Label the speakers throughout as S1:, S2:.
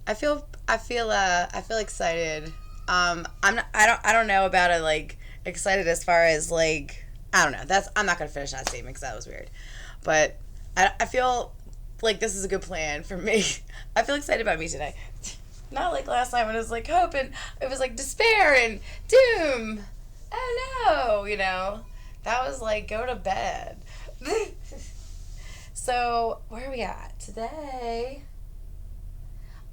S1: I feel excited. I don't know about it like excited as far as like I don't know. I'm not gonna finish that statement because that was weird, but I feel like this is a good plan for me. I feel excited about me today. Not like last time when it was like hope and it was like despair and doom. Oh no, that was like go to bed. So where are we at today?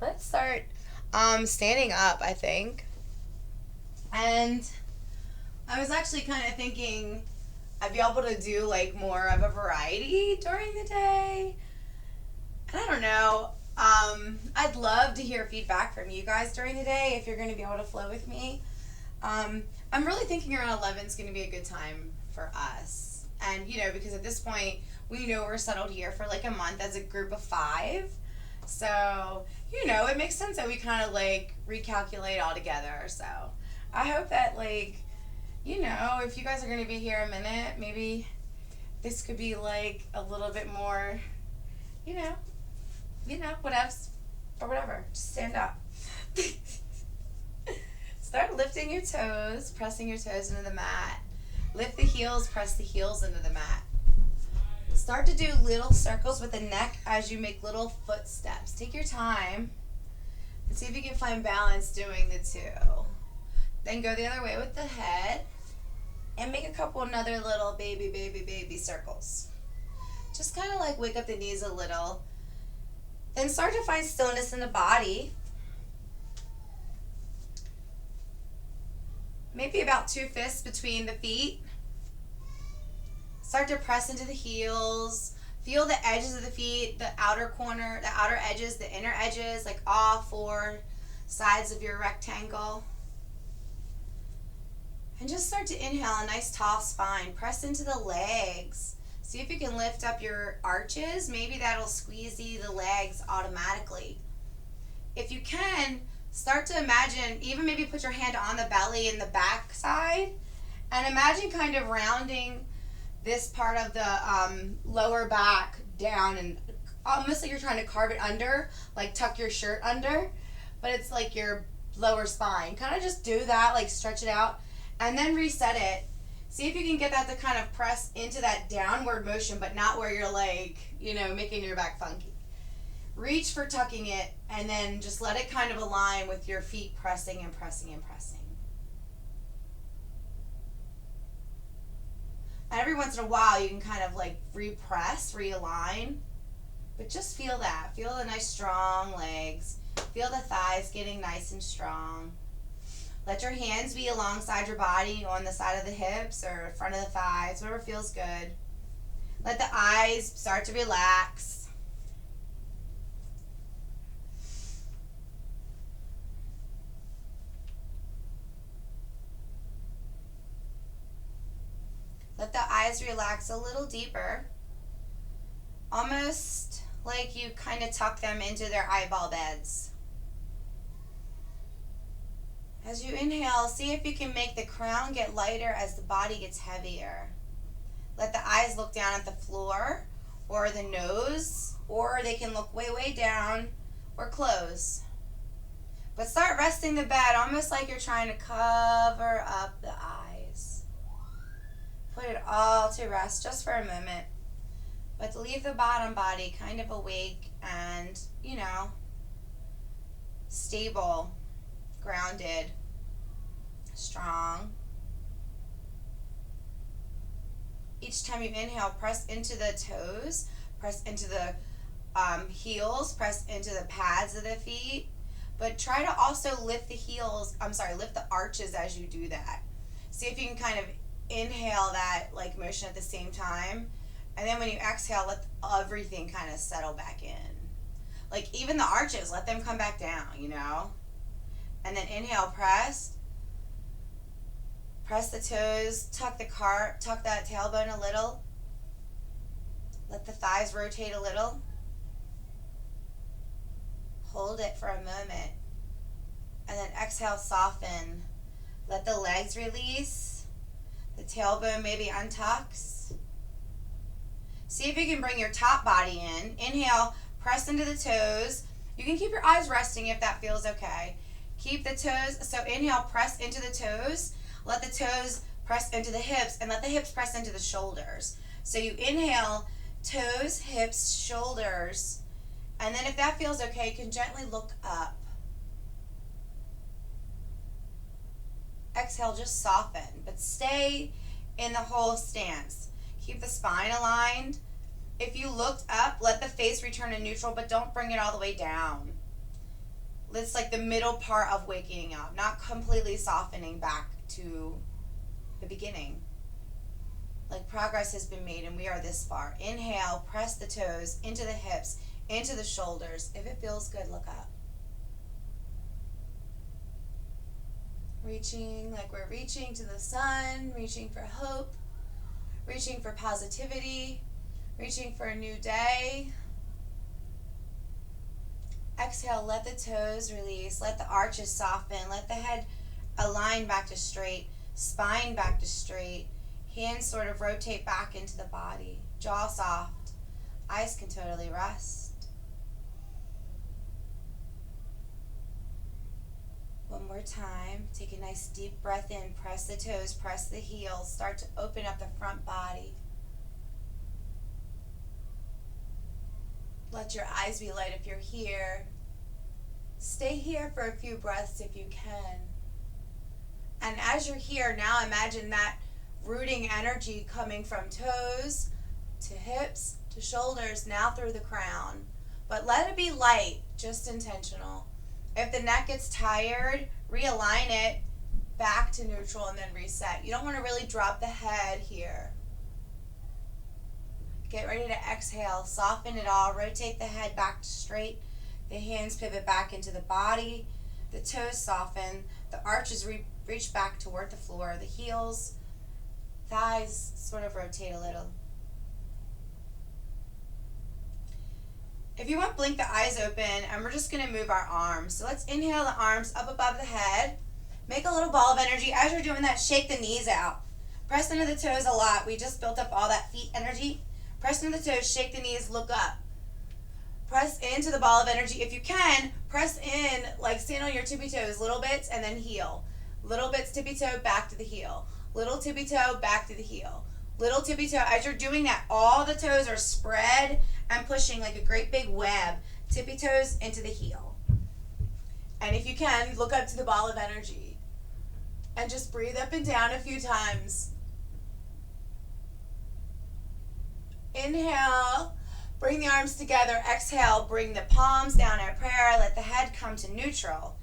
S1: Let's start standing up, I think. And I was actually kind of thinking I'd be able to do like more of a variety during the day. And I don't know. I'd love to hear feedback from you guys during the day if you're going to be able to flow with me. I'm really thinking around 11 is going to be a good time for us. And, because at this point, we know we're settled here for like a month as a group of 5. So, it makes sense that we kind of like recalculate all together. So, I hope that like, if you guys are going to be here a minute, maybe this could be like a little bit more, you know, whatevs or whatever. Just stand up. Start lifting your toes, pressing your toes into the mat. Lift the heels, press the heels into the mat. Start to do little circles with the neck as you make little footsteps. Take your time and see if you can find balance doing the two. Then go the other way with the head and make a couple another little baby circles. Just kind of like wake up the knees a little. Then start to find stillness in the body. Maybe about 2 fists between the feet. Start to press into the heels. Feel the edges of the feet, the outer corner, the outer edges, the inner edges, like all 4 sides of your rectangle. And just start to inhale a nice tall spine. Press into the legs. See if you can lift up your arches. Maybe that'll squeeze the legs automatically. If you can, start to imagine, even maybe put your hand on the belly and the back side, and imagine kind of rounding this part of the lower back down and almost like you're trying to carve it under, like tuck your shirt under, but it's like your lower spine. Kind of just do that, like stretch it out, and then reset it. See if you can get that to kind of press into that downward motion, but not where you're like, making your back funky. Reach for tucking it, and then just let it kind of align with your feet pressing and pressing and pressing. And every once in a while, you can kind of like repress, realign, but just feel that. Feel the nice strong legs. Feel the thighs getting nice and strong. Let your hands be alongside your body on the side of the hips or front of the thighs, whatever feels good. Let the eyes start to relax. Let the eyes relax a little deeper, almost like you kind of tuck them into their eyeball beds. As you inhale, see if you can make the crown get lighter as the body gets heavier. Let the eyes look down at the floor or the nose, or they can look way, way down or close. But start resting the bed almost like you're trying to cover up the eyes. Put it all to rest just for a moment. But to leave the bottom body kind of awake and, stable, grounded, strong. Each time you inhale, press into the toes, press into the heels, press into the pads of the feet. But try to also lift the arches as you do that. See if you can kind of inhale that like motion at the same time, and then when you exhale, let everything kind of settle back in. Like even the arches, let them come back down, and then inhale, press the toes, tuck that tailbone a little, let the thighs rotate a little, hold it for a moment, and then exhale, soften, let the legs release. The tailbone maybe untucks. See if you can bring your top body in. Inhale, press into the toes, You can keep your eyes resting if that feels okay. Keep the toes, so inhale, press into the toes. Let the toes press into the hips, and let the hips press into the shoulders. So you inhale, toes, hips, shoulders, and then if that feels okay, you can gently look up. Exhale, just soften, but stay in the whole stance. Keep the spine aligned. If you looked up, let the face return to neutral, but don't bring it all the way down. It's like the middle part of waking up, not completely softening back to the beginning. Like progress has been made and we are this far. Inhale, press the toes into the hips, into the shoulders. If it feels good, look up. Reaching like we're reaching to the sun, reaching for hope, reaching for positivity, reaching for a new day. Exhale, let the toes release, let the arches soften, let the head align back to straight, spine back to straight, hands sort of rotate back into the body, jaw soft, eyes can totally rest. One more time, take a nice deep breath in, press the toes, press the heels, start to open up the front body. Let your eyes be light if you're here. Stay here for a few breaths if you can. And as you're here, now imagine that rooting energy coming from toes to hips to shoulders, now through the crown. But let it be light, just intentional. If the neck gets tired, realign it back to neutral and then reset. You don't want to really drop the head here. Get ready to exhale, soften it all, rotate the head back to straight, the hands pivot back into the body, the toes soften, the arches reach back toward the floor, the heels, thighs sort of rotate a little. If you want, blink the eyes open, and we're just going to move our arms. So let's inhale the arms up above the head. Make a little ball of energy. As you're doing that, shake the knees out. Press into the toes a lot. We just built up all that feet energy. Press into the toes, shake the knees, look up. Press into the ball of energy. If you can, press in, like stand on your tippy toes, little bits, and then heel. Little bits, tippy toe, back to the heel. Little tippy toe, back to the heel. Little tippy toe. As you're doing that, all the toes are spread and pushing like a great big web. Tippy toes into the heel. And if you can, look up to the ball of energy. And just breathe up and down a few times. Inhale, bring the arms together. Exhale, bring the palms down at prayer. Let the head come to neutral.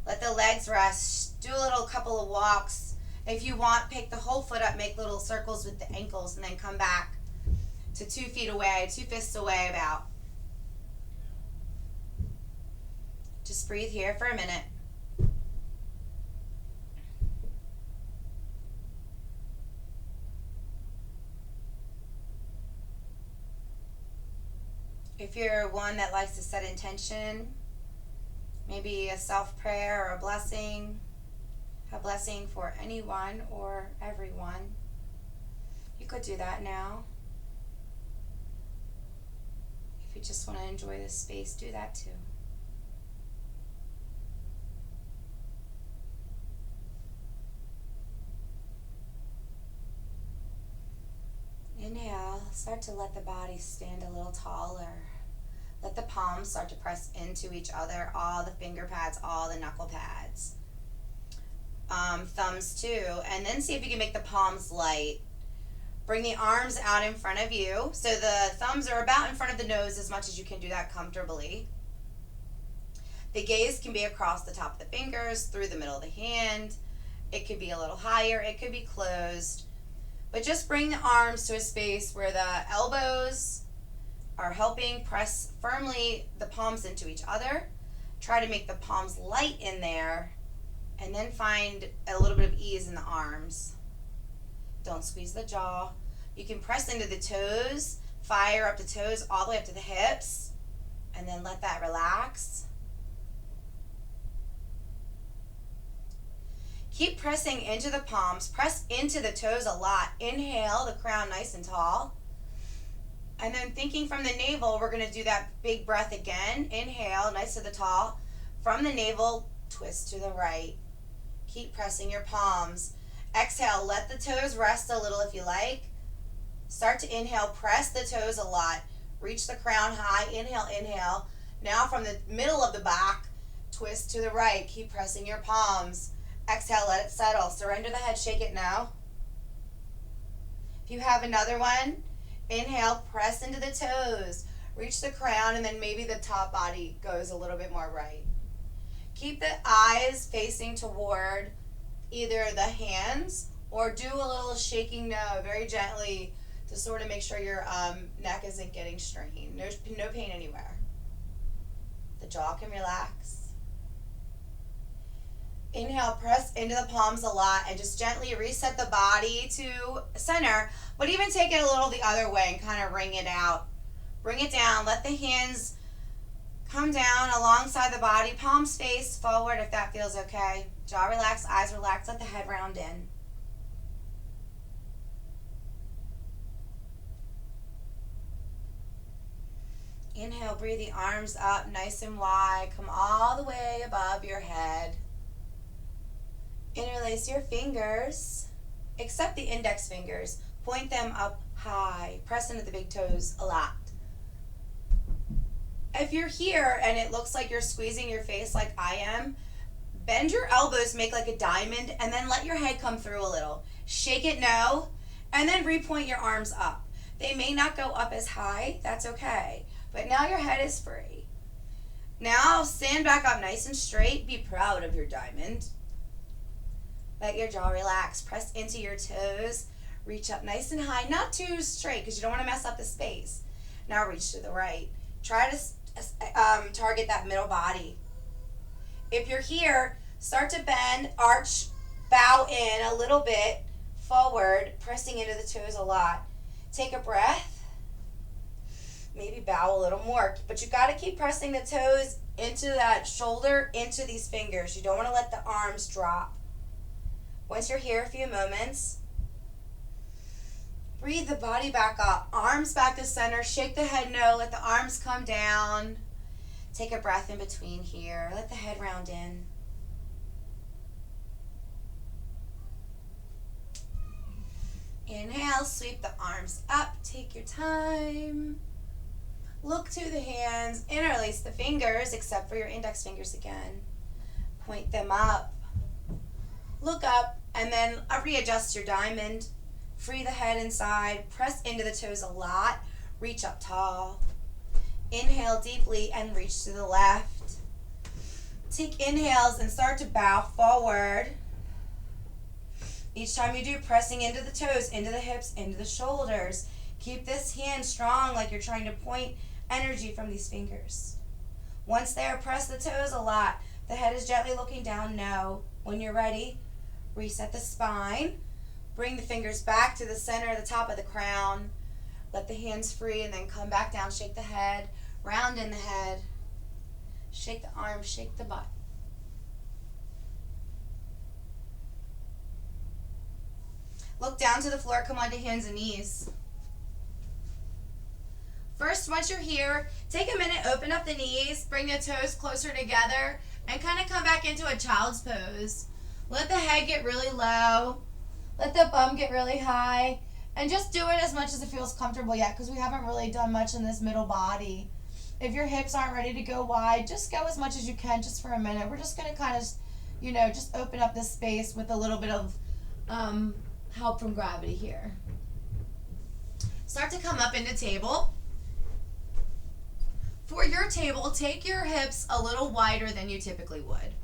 S1: Let the legs rest. Do a little couple of walks. If you want, pick the whole foot up, make little circles with the ankles, and then come back to 2 feet away, 2 fists away about. Just breathe here for a minute. If you're one that likes to set intention, maybe a self-prayer or a blessing for anyone or everyone, you could do that now. If you just want to enjoy this space, do that too. Inhale, start to let the body stand a little taller. Let the palms start to press into each other, all the finger pads, all the knuckle pads. Thumbs too, and then see if you can make the palms light. Bring the arms out in front of you, so the thumbs are about in front of the nose as much as you can do that comfortably. The gaze can be across the top of the fingers, through the middle of the hand. It could be a little higher, it could be closed. But just bring the arms to a space where the elbows are helping press firmly the palms into each other. Try to make the palms light in there, and then find a little bit of ease in the arms. Don't squeeze the jaw. You can press into the toes, fire up the toes all the way up to the hips, and then let that relax. Keep pressing into the palms. Press into the toes a lot. Inhale, the crown nice and tall. And then thinking from the navel, we're going to do that big breath again. Inhale, nice to the tall. From the navel, twist to the right. Keep pressing your palms. Exhale, let the toes rest a little if you like. Start to inhale, press the toes a lot. Reach the crown high. Inhale, inhale. Now from the middle of the back, twist to the right. Keep pressing your palms. Exhale, let it settle. Surrender the head, shake it now. If you have another one, inhale, press into the toes. Reach the crown, and then maybe the top body goes a little bit more right. Keep the eyes facing toward either the hands or do a little shaking no, very gently, to sort of make sure your neck isn't getting strained. No pain anywhere. The jaw can relax. Inhale, press into the palms a lot and just gently reset the body to center, but even take it a little the other way and kind of wring it out. Bring it down. Let the hands come down alongside the body. Palms face forward if that feels okay. Jaw relax, eyes relax. Let the head round in. Inhale, breathe the arms up nice and wide. Come all the way above your head. Interlace your fingers, except the index fingers. Point them up high. Press into the big toes a lot. If you're here and it looks like you're squeezing your face like I am, bend your elbows, make like a diamond, and then let your head come through a little. Shake it no, and then repoint your arms up. They may not go up as high, that's okay. But now your head is free. Now stand back up nice and straight. Be proud of your diamond. Let your jaw relax. Press into your toes. Reach up nice and high. Not too straight because you don't want to mess up the space. Now reach to the right. Try to target that middle body. If you're here, start to bend, arch, bow in a little bit forward, pressing into the toes a lot. Take a breath. Maybe bow a little more. But you got to keep pressing the toes into that shoulder, into these fingers. You don't want to let the arms drop. Once you're here a few moments, breathe the body back up. Arms back to center. Shake the head no. Let the arms come down. Take a breath in between here. Let the head round in. Inhale, sweep the arms up. Take your time. Look to the hands. Interlace the fingers, except for your index fingers again. Point them up. Look up. And then readjust your diamond. Free the head inside. Press into the toes a lot. Reach up tall. Inhale deeply and reach to the left. Take inhales and start to bow forward. Each time you do, pressing into the toes, into the hips, into the shoulders. Keep this hand strong like you're trying to point energy from these fingers. Once there, press the toes a lot. The head is gently looking down. No. When you're ready, reset the spine. Bring the fingers back to the center, the top of the crown. Let the hands free and then come back down. Shake the head. Round in the head. Shake the arms. Shake the butt. Look down to the floor. Come onto hands and knees. First, once you're here, take a minute, open up the knees, bring the toes closer together, and kind of come back into a child's pose. Let the head get really low. Let the bum get really high. And just do it as much as it feels comfortable yet, because we haven't really done much in this middle body. If your hips aren't ready to go wide, just go as much as you can just for a minute. We're just going to kind of, just open up this space with a little bit of help from gravity here. Start to come up into table. For your table, take your hips a little wider than you typically would.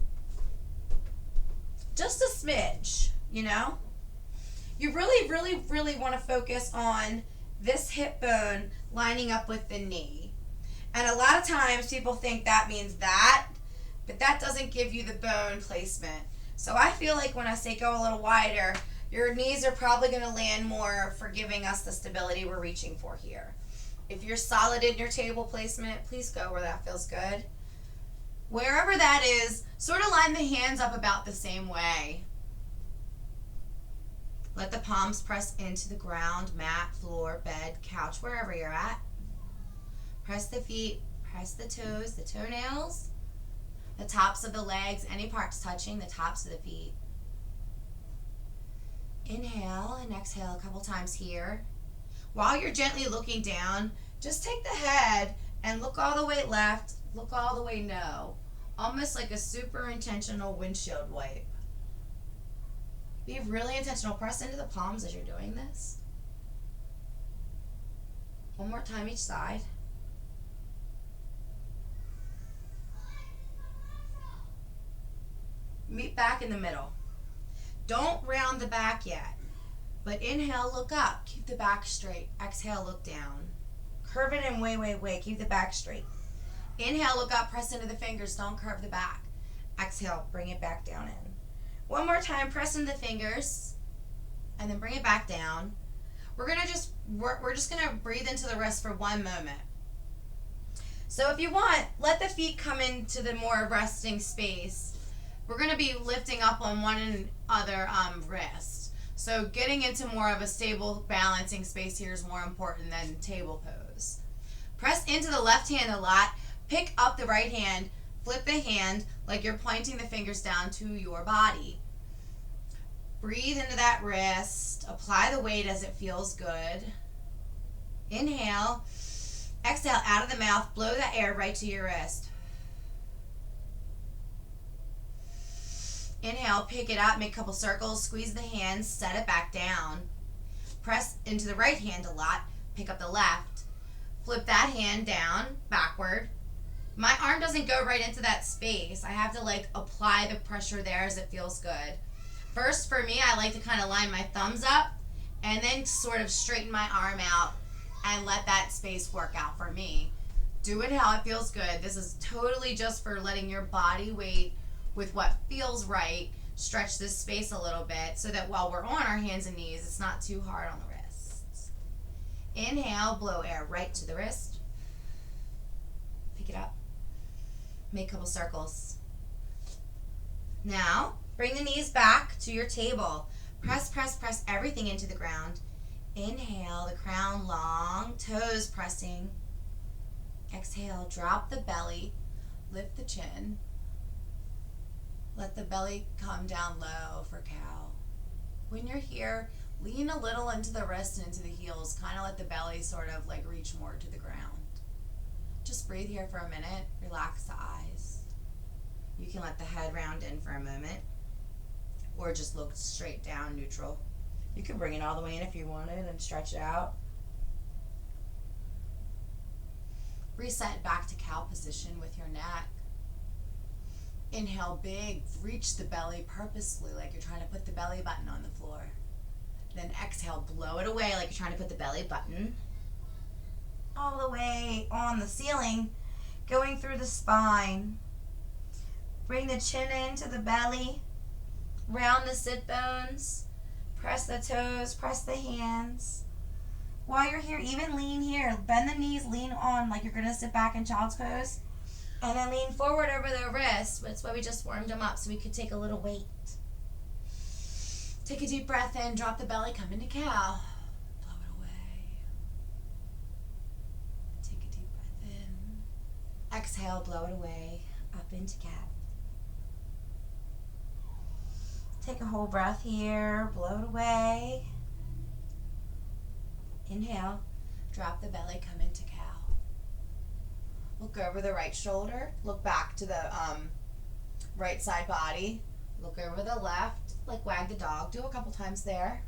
S1: Just a smidge, You really, really, really want to focus on this hip bone lining up with the knee. And a lot of times people think that means that, but that doesn't give you the bone placement. So I feel like when I say go a little wider, your knees are probably going to land more for giving us the stability we're reaching for here. If you're solid in your table placement, please go where that feels good. Wherever that is, sort of line the hands up about the same way. Let the palms press into the ground, mat, floor, bed, couch, wherever you're at. Press the feet, press the toes, the toenails, the tops of the legs, any parts touching the tops of the feet. Inhale and exhale a couple times here. While you're gently looking down, just take the head and look all the way left, look all the way no. Almost like a super intentional windshield wipe. Be really intentional. Press into the palms as you're doing this. One more time each side. Meet back in the middle. Don't round the back yet, but inhale, look up. Keep the back straight. Exhale, look down. Curve it in way. Keep the back straight. Inhale, look up, press into the fingers. Don't curve the back. Exhale, bring it back down in. One more time, press into the fingers, and then bring it back down. We're just gonna breathe into the wrist for one moment. So if you want, let the feet come into the more resting space. We're going to be lifting up on one and other wrist. So getting into more of a stable balancing space here is more important than table pose. Press into the left hand a lot. Pick up the right hand. Flip the hand like you're pointing the fingers down to your body. Breathe into that wrist. Apply the weight as it feels good. Inhale. Exhale out of the mouth. Blow that air right to your wrist. Inhale, pick it up, make a couple circles, squeeze the hands, set it back down. Press into the right hand a lot, pick up the left. Flip that hand down, backward. My arm doesn't go right into that space. I have to apply the pressure there as it feels good. First, for me, I like to kind of line my thumbs up and then sort of straighten my arm out and let that space work out for me. Do it how it feels good. This is totally just for letting your body weight with what feels right, stretch this space a little bit so that while we're on our hands and knees, it's not too hard on the wrists. Inhale, blow air right to the wrist. Pick it up. Make a couple circles. Now, bring the knees back to your table. Press everything into the ground. Inhale, the crown long, toes pressing. Exhale, drop the belly, lift the chin. Let the belly come down low for cow. When you're here, lean a little into the wrist and into the heels. Kind of let the belly sort of reach more to the ground. Just breathe here for a minute. Relax the eyes. You can let the head round in for a moment. Or just look straight down, neutral. You can bring it all the way in if you wanted and stretch it out. Reset back to cow position with your neck. Inhale big, reach the belly purposefully like you're trying to put the belly button on the floor. Then exhale, blow it away like you're trying to put the belly button all the way on the ceiling, going through the spine. Bring the chin into the belly, round the sit bones, press the toes, press the hands. While you're here, even lean here. Bend the knees, lean on like you're going to sit back in child's pose. And then lean forward over the wrists. That's why we just warmed them up so we could take a little weight. Take a deep breath in, drop the belly, come into cow. Blow it away. Take a deep breath in. Exhale, blow it away, up into cat. Take a whole breath here, blow it away. Inhale, drop the belly, come into cow. Look over the right shoulder, look back to the right side body, look over the left, like wag the dog. Do a couple times there.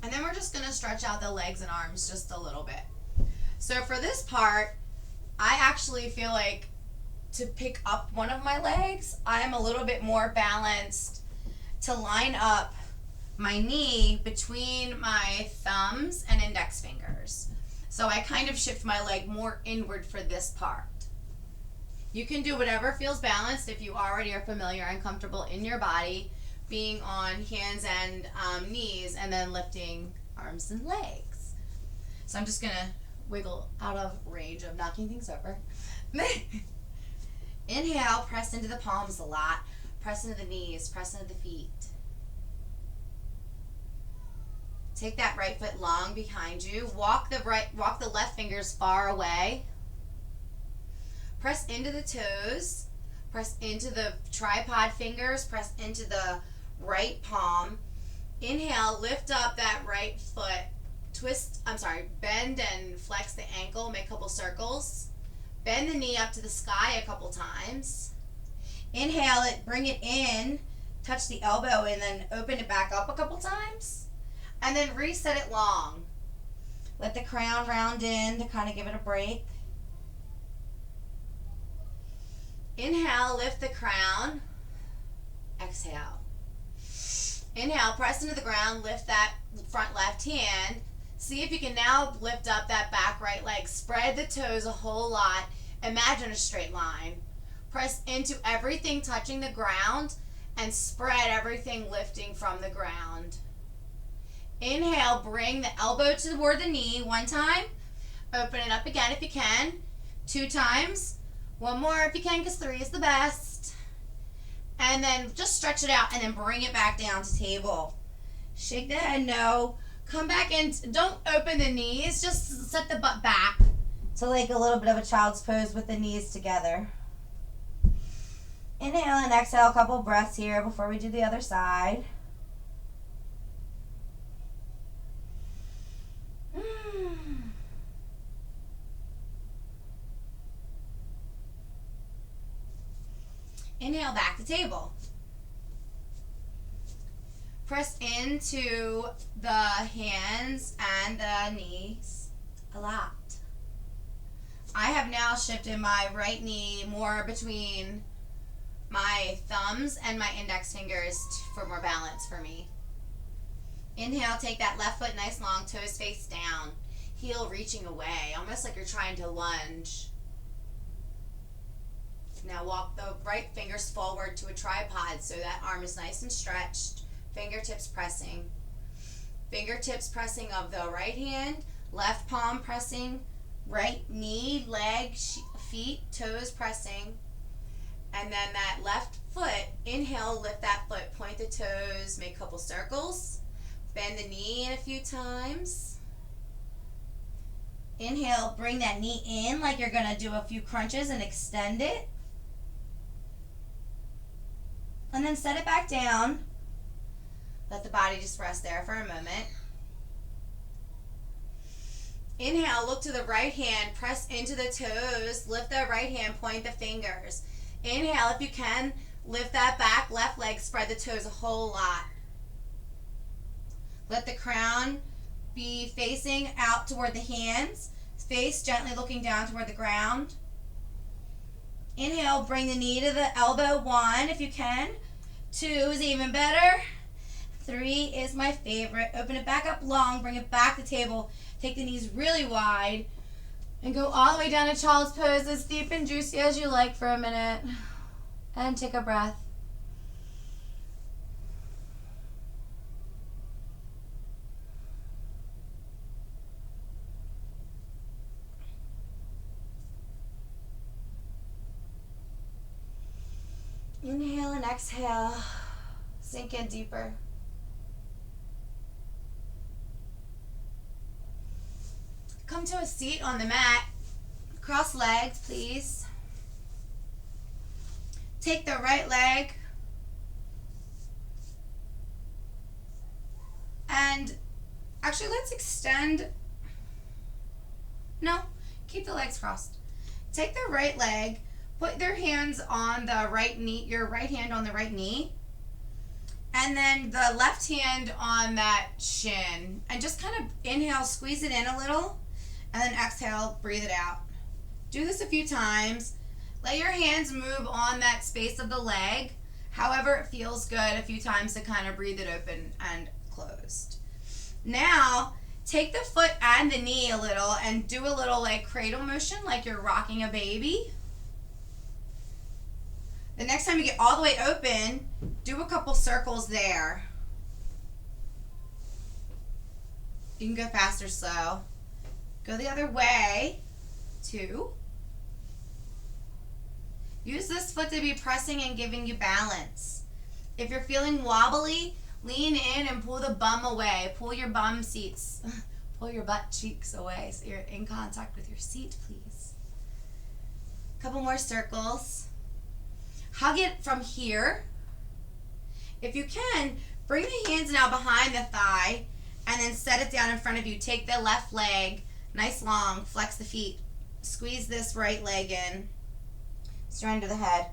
S1: And then we're just gonna stretch out the legs and arms just a little bit. So for this part, I actually feel like to pick up one of my legs, I am a little bit more balanced to line up my knee between my thumbs and index fingers. So I kind of shift my leg more inward for this part. You can do whatever feels balanced if you already are familiar and comfortable in your body, being on hands and knees and then lifting arms and legs. So I'm just gonna wiggle out of range of knocking things over. Inhale, press into the palms a lot. Press into the knees, press into the feet. Take that right foot long behind you. Walk the left fingers far away. Press into the toes. Press into the tripod fingers. Press into the right palm. Inhale, lift up that right foot. Bend and flex the ankle. Make a couple circles. Bend the knee up to the sky a couple times. Inhale it, bring it in. Touch the elbow and then open it back up a couple times. And then reset it long. Let the crown round in to kind of give it a break. Inhale, lift the crown. Exhale. Inhale, press into the ground, lift that front left hand. See if you can now lift up that back right leg. Spread the toes a whole lot. Imagine a straight line. Press into everything touching the ground and spread everything lifting from the ground. Inhale, bring the elbow toward the knee one time. Open it up again if you can. 2 times. One more if you can, because 3 is the best. And then just stretch it out and then bring it back down to table. Shake the head no. Come back in. Don't open the knees. Just set the butt back to like a little bit of a child's pose with the knees together. Inhale and exhale a couple breaths here before we do the other side. Inhale, back to table. Press into the hands and the knees a lot. I have now shifted my right knee more between my thumbs and my index fingers for more balance for me. Inhale, take that left foot nice long, toes face down. Heel reaching away, almost like you're trying to lunge. Now walk the right fingers forward to a tripod so that arm is nice and stretched. Fingertips pressing. Fingertips pressing of the right hand, left palm pressing, right knee, leg, feet, toes pressing. And then that left foot, inhale, lift that foot, point the toes, make a couple circles. Bend the knee in a few times. Inhale, bring that knee in like you're going to do a few crunches and extend it. And then set it back down. Let the body just rest there for a moment. Inhale, look to the right hand, press into the toes, lift the right hand, point the fingers. Inhale, if you can, lift that back left leg, spread the toes a whole lot. Let the crown be facing out toward the hands, face gently looking down toward the ground. Inhale, bring the knee to the elbow, 1 if you can. 2 is even better. 3 is my favorite. Open it back up long, bring it back to table. Take the knees really wide and go all the way down to child's pose, as deep and juicy as you like for a minute. And take a breath. Inhale and exhale. Sink in deeper. Come to a seat on the mat. Cross legs, please. Take the right leg and actually let's extend. No, keep the legs crossed. Take the right leg, put your hands on the right knee, your right hand on the right knee, and then the left hand on that shin, and just kind of inhale, squeeze it in a little, and then exhale, breathe it out. Do this a few times. Let your hands move on that space of the leg, however it feels good, a few times to kind of breathe it open and closed. Now, take the foot and the knee a little and do a little like cradle motion, like you're rocking a baby. The next time you get all the way open, do a couple circles there. You can go fast or slow. Go the other way. 2. Use this foot to be pressing and giving you balance. If you're feeling wobbly, Lean in and pull the bum away. Pull your bum seats. Pull your butt cheeks away so you're in contact with your seat, please. Couple more circles. Hug it from here. If you can, bring the hands now behind the thigh and then set it down in front of you. Take the left leg, nice long, flex the feet. Squeeze this right leg in. Surrender the head.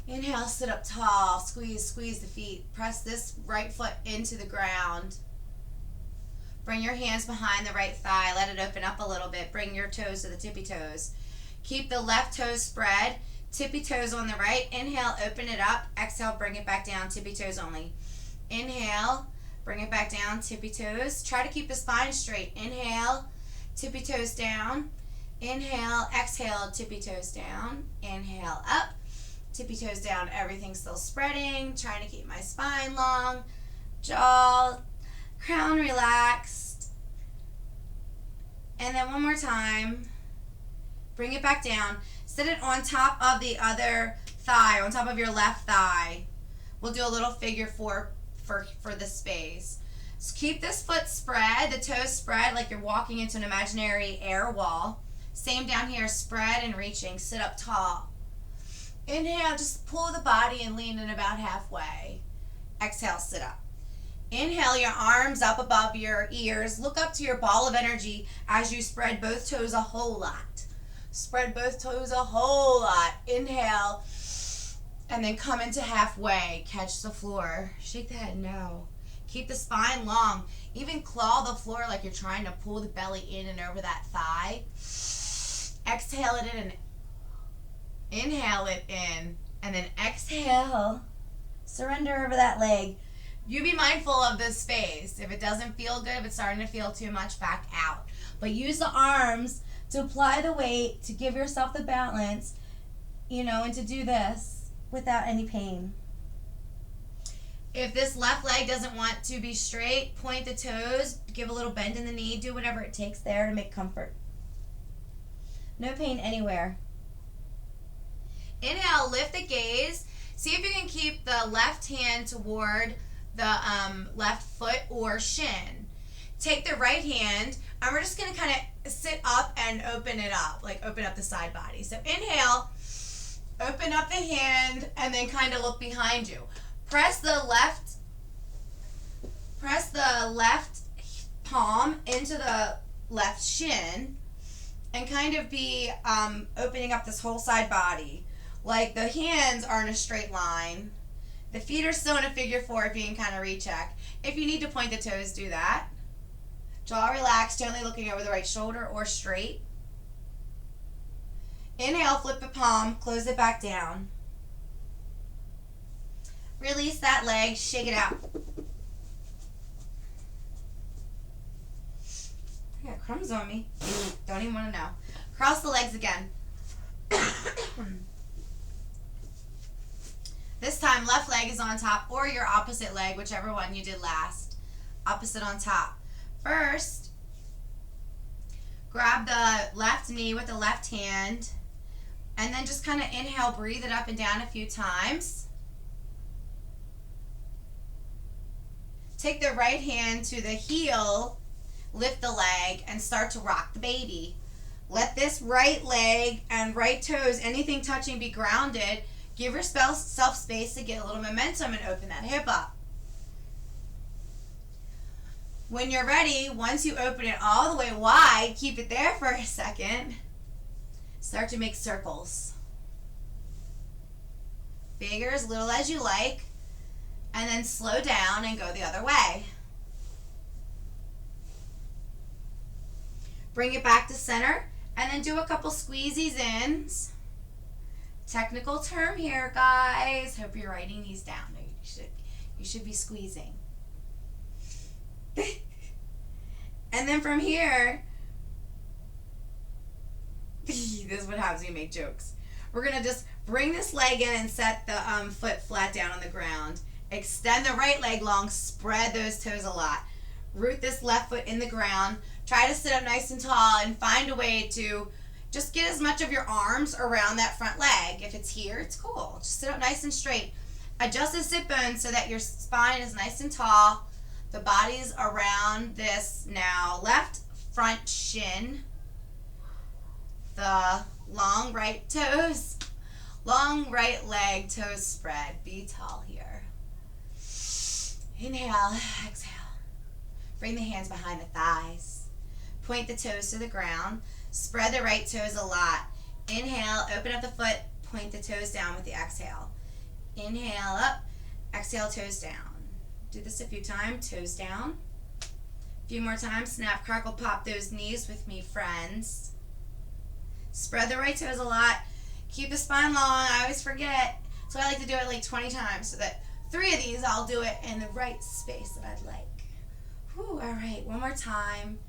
S1: Inhale, sit up tall. Squeeze the feet. Press this right foot into the ground. Bring your hands behind the right thigh. Let it open up a little bit. Bring your toes to the tippy toes. Keep the left toes spread. Tippy toes on the right. Inhale, open it up. Exhale, bring it back down. Tippy toes only. Inhale, bring it back down. Tippy toes. Try to keep the spine straight. Inhale, tippy toes down. Inhale, exhale, tippy toes down. Inhale, up. Tippy toes down. Everything's still spreading. Trying to keep my spine long. Jaw, crown relaxed. And then one more time. Bring it back down. Sit it on top of the other thigh, on top of your left thigh. We'll do a little figure four for the space. So keep this foot spread, the toes spread like you're walking into an imaginary air wall. Same down here, spread and reaching. Sit up tall. Inhale, just pull the body and lean in about halfway. Exhale, sit up. Inhale, your arms up above your ears. Look up to your ball of energy as you spread both toes a whole lot. Spread both toes a whole lot. Inhale, and then come into halfway. Catch the floor. Shake the head no. Keep the spine long. Even claw the floor like you're trying to pull the belly in and over that thigh. Exhale it in. Inhale it in. And then exhale. Surrender over that leg. You be mindful of this space. If it doesn't feel good, if it's starting to feel too much, back out. But use the arms to apply the weight, to give yourself the balance, and to do this without any pain. If this left leg doesn't want to be straight, point the toes, give a little bend in the knee, do whatever it takes there to make comfort. No pain anywhere. Inhale, lift the gaze. See if you can keep the left hand toward the left foot or shin. Take the right hand, and we're just going to kind of sit up and open it up, like open up the side body. So inhale, open up the hand, and then kind of look behind you. Press the left palm into the left shin, and kind of be opening up this whole side body. Like the hands are in a straight line. The feet are still in a figure four if you can kind of recheck. If you need to point the toes, do that. Jaw relaxed, gently looking over the right shoulder or straight. Inhale, flip the palm, close it back down. Release that leg, shake it out. I got crumbs on me. Don't even want to know. Cross the legs again. This time, left leg is on top or your opposite leg, whichever one you did last. Opposite on top. First, grab the left knee with the left hand, and then just kind of inhale, breathe it up and down a few times. Take the right hand to the heel, lift the leg, and start to rock the baby. Let this right leg and right toes, anything touching, be grounded. Give yourself space to get a little momentum and open that hip up. When you're ready, once you open it all the way wide, keep it there for a second. Start to make circles. Big or as little as you like. And then slow down and go the other way. Bring it back to center and then do a couple squeezies ins. Technical term here, guys. Hope you're writing these down. You should be squeezing. And then from here, this is what happens when you make jokes. We're going to just bring this leg in and set the foot flat down on the ground. Extend the right leg long, spread those toes a lot. Root this left foot in the ground. Try to sit up nice and tall and find a way to just get as much of your arms around that front leg. If it's here, it's cool. Just sit up nice and straight. Adjust the sit bones so that your spine is nice and tall. The body's around this now. Left front shin. The long right toes. Long right leg, toes spread. Be tall here. Inhale, exhale. Bring the hands behind the thighs. Point the toes to the ground. Spread the right toes a lot. Inhale, open up the foot. Point the toes down with the exhale. Inhale up. Exhale, toes down. Do this a few times. Toes down. A few more times. Snap, crackle, pop those knees with me, friends. Spread the right toes a lot. Keep the spine long. I always forget. So I like to do it like 20 times so that 3 of these I'll do it in the right space that I'd like. Whew, all right, one more time.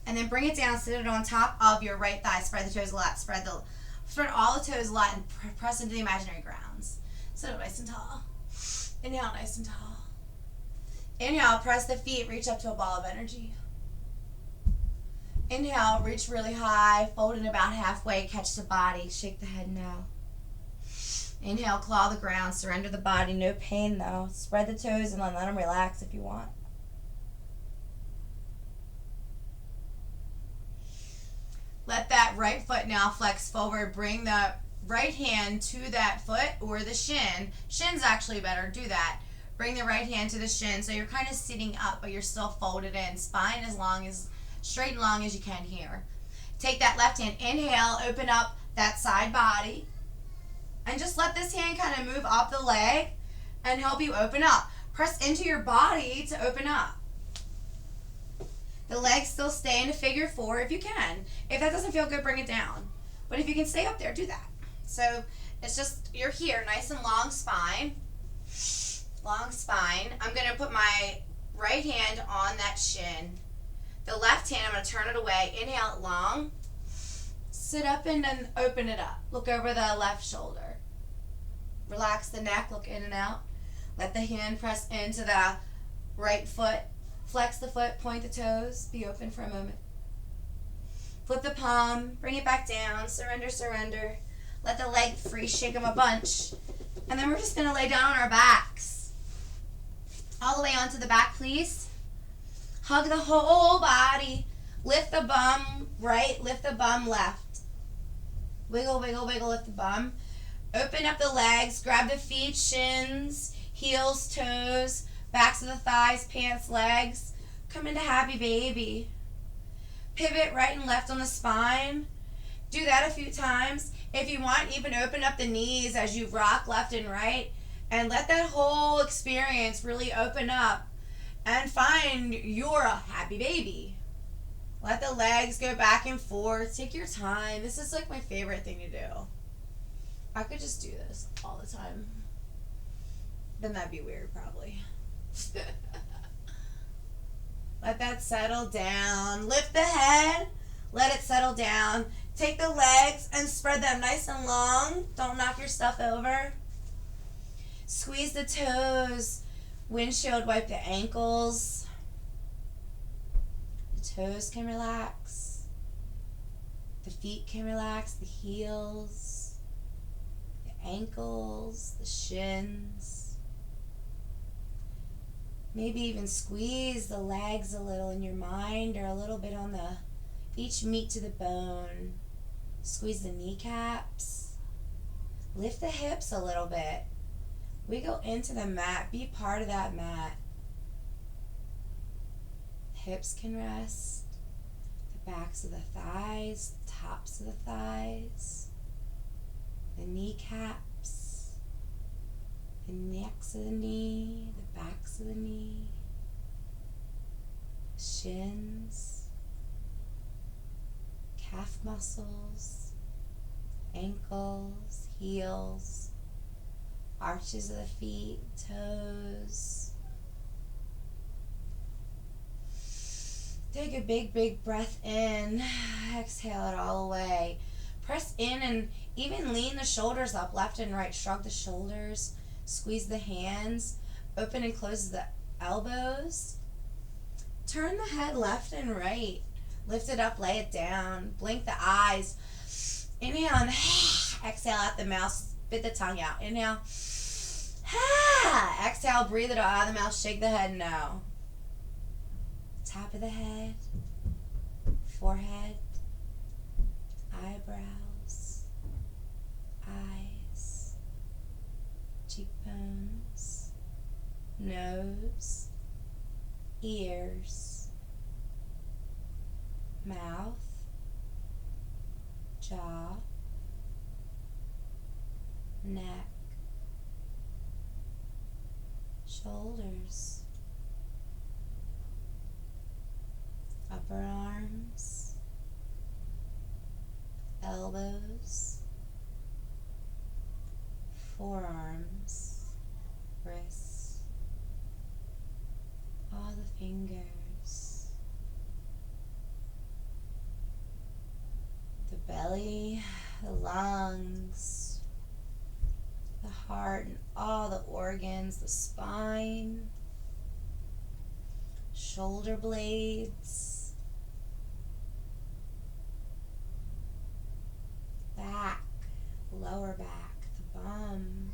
S1: And then bring it down, sit it on top of your right thigh. Spread the toes a lot. Spread all the toes a lot and press into the imaginary grounds. Sit up nice and tall. Inhale, nice and tall. Inhale, press the feet, reach up to a ball of energy. Inhale, reach really high, fold in about halfway, catch the body, shake the head no. Inhale, claw the ground, surrender the body, no pain though. Spread the toes and let them relax if you want. Let that right foot now flex forward. Bring the right hand to that foot or the shin. Shin's actually better, do that. Bring the right hand to the shin so you're kind of sitting up but you're still folded in. Spine as straight and long as you can here. Take that left hand, inhale, open up that side body. And just let this hand kind of move up the leg and help you open up. Press into your body to open up. The legs still stay in a figure 4 if you can. If that doesn't feel good, bring it down. But if you can stay up there, do that. So it's just, you're here, nice and long spine. Long spine. I'm going to put my right hand on that shin. The left hand, I'm going to turn it away. Inhale it long. Sit up and then open it up. Look over the left shoulder. Relax the neck, look in and out. Let the hand press into the right foot. Flex the foot, point the toes. Be open for a moment. Flip the palm, bring it back down. Surrender, surrender. Let the leg free, shake them a bunch. And then we're just going to lay down on our backs. All the way onto the back, please. Hug the whole body. Lift the bum right, lift the bum left. Wiggle, wiggle, wiggle, lift the bum. Open up the legs, grab the feet, shins, heels, toes, backs of the thighs, pants, legs. Come into happy baby. Pivot right and left on the spine. Do that a few times. If you want, even open up the knees as you rock left and right. And let that whole experience really open up. And find your happy baby. Let the legs go back and forth. Take your time. This is like my favorite thing to do. I could just do this all the time. Then that'd be weird, probably. Let that settle down. Lift the head. Let it settle down. Take the legs and spread them nice and long. Don't knock your stuff over. Squeeze the toes. Windshield wipe the ankles. The toes can relax. The feet can relax. The heels. The ankles. The shins. Maybe even squeeze the legs a little in your mind or a little bit on the each meat to the bone. Squeeze the kneecaps. Lift the hips a little bit. Wiggle into the mat. Be part of that mat. Hips can rest. The backs of the thighs, the tops of the thighs, the kneecaps, the necks of the knee, the backs of the knee, shins, calf muscles, ankles, heels, arches of the feet, toes. Take a big, big breath in. Exhale it all away. Press in and even lean the shoulders up, left and right. Shrug the shoulders. Squeeze the hands. Open and close the elbows. Turn the head left and right. Lift it up, lay it down. Blink the eyes. Inhale and exhale out the mouth. Spit the tongue out. Inhale. Yeah. Exhale, breathe it out of the mouth, shake the head no. Top of the head, forehead, eyebrows, eyes, cheekbones, nose, ears, mouth, jaw, neck, shoulders, upper arms, elbows, forearms, wrists, all the fingers, the belly, the lungs, the heart and all the organs, the spine, shoulder blades, back, lower back, the bum,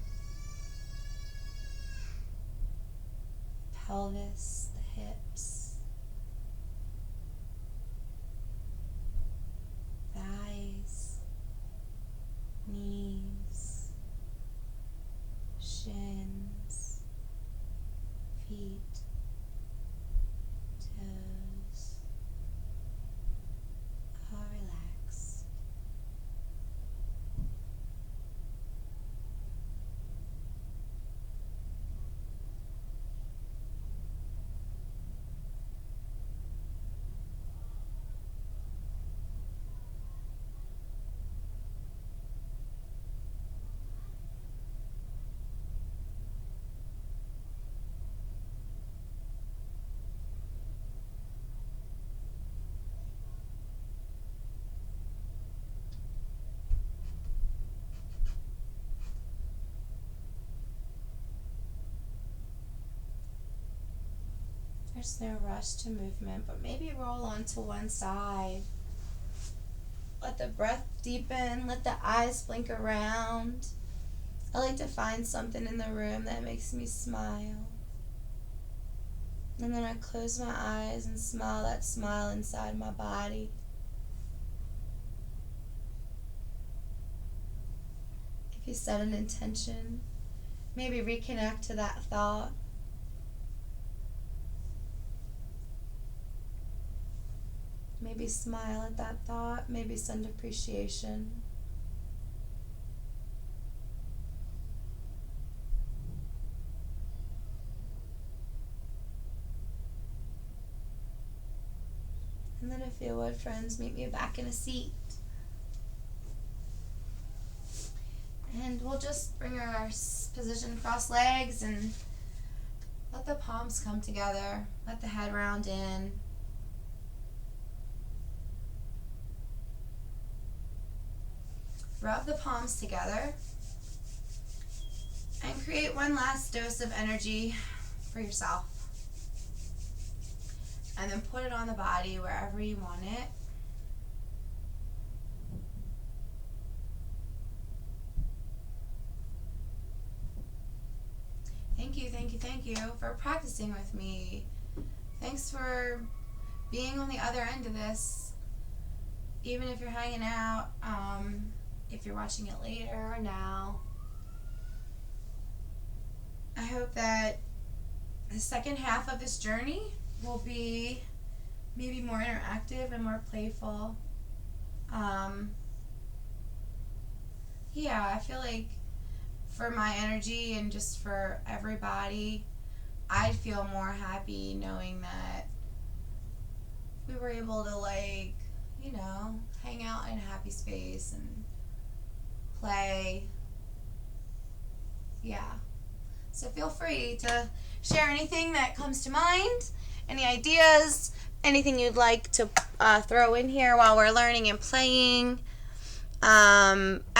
S1: pelvis, the hips, thighs, knees, shins, feet, toes, all relaxed. There's no rush to movement, but maybe roll onto one side. Let the breath deepen, let the eyes blink around. I like to find something in the room that makes me smile. And then I close my eyes and smile that smile inside my body. If you set an intention, maybe reconnect to that thought. Maybe smile at that thought, maybe send appreciation. And then if you would, friends, meet me back in a seat. And we'll just bring our position cross legs and let the palms come together. Let the head round in. Rub the palms together and create one last dose of energy for yourself. And then put it on the body wherever you want it. Thank you for practicing with me. Thanks for being on the other end of this. Even if you're hanging out, if you're watching it later or now. I hope that the second half of this journey will be maybe more interactive and more playful. Yeah, I feel like for my energy and just for everybody, I'd feel more happy knowing that we were able to, like, you know, hang out in a happy space and play. Yeah. So feel free to share anything that comes to mind, any ideas, anything you'd like to throw in here while we're learning and playing.